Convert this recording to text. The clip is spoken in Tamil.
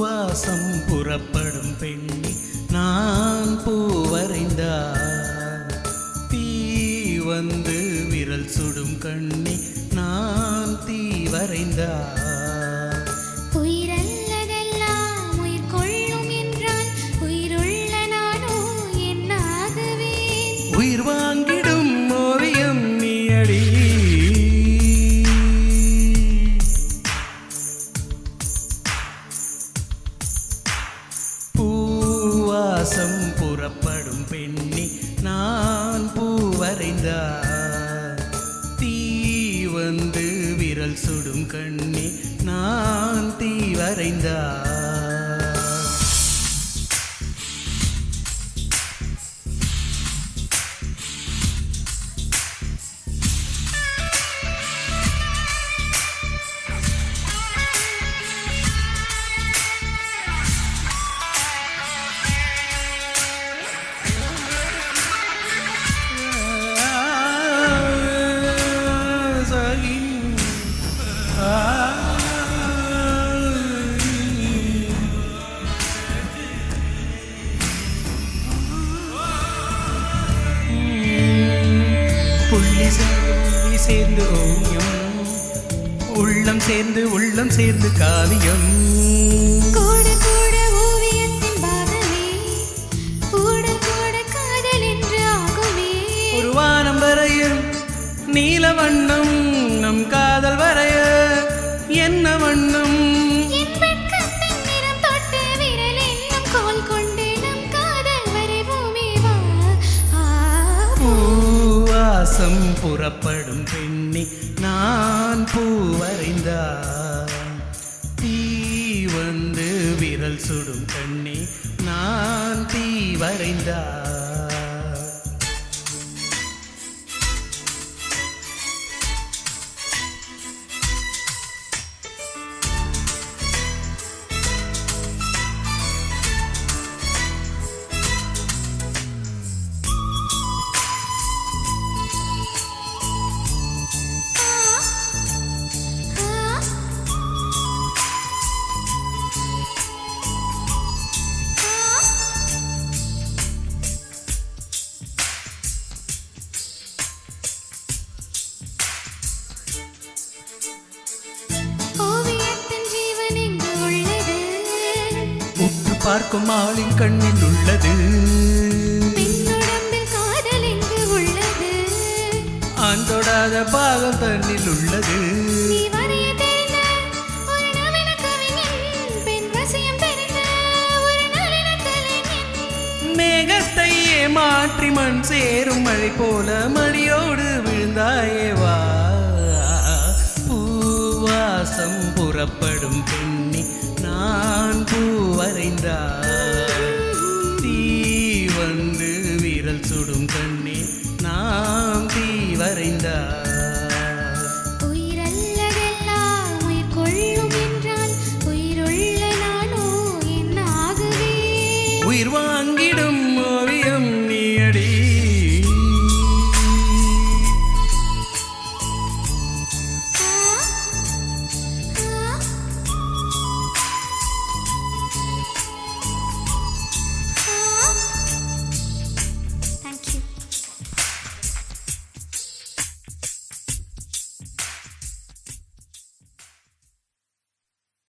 பூவாசம் புறப்படும் பெண்ணி நான் பூவரைந்தார் தீ வந்து விரல் சுடும் கண்ணி நான் தீ வரைந்தார் உயிர் வாங்கிடும் ஓவியம் நீயடி பூவாசம் புறப்படும் பெண்ணி நான் பூவரைந்தார் தீ வந்து விரல் சுடும் கண்ணி நான் தீ வரைந்தார் புள்ளி சேர்ந்து ஓவியம் உள்ளம் சேர்ந்து உள்ளம் சேர்ந்து காவியம் கூட கூட ஓவியத்தின் பாதமே கூட கூட காதல் என்று ஆகுமே ஒரு வானம் வரையும் நீல வண்ணம் நம் காதல் வரைய என்ன வண்ணம் பூவாசம் புறப்படும் பெண்ணி நான் பூவரைந்தார் தீ வந்து விரல் சுடும் கண்ணி நான் தீ வரைந்தார் பார்க்கும் ஆளின் கண்ணில் உள்ளது காதல் எங்கு உள்ளது ஆண்டோடாத பாகம் தண்ணில் உள்ளது மேகத்தையே மாற்றி மண் சேரும் மழை போல மடியோடு விழுந்தாயேவா பூவாசம் புறப்படும் பெண்ணி நான் பூவரைந்தார் தீ வந்து விரல் சுடும் கண்ணி நாம் தீ வரைந்தார் உயிரல்லதெல்லாம் உயிர் கொள்ளும் என்றால் உயிருள்ள நானோ என்ன ஆகுவே உயிர் வாங்கிடும்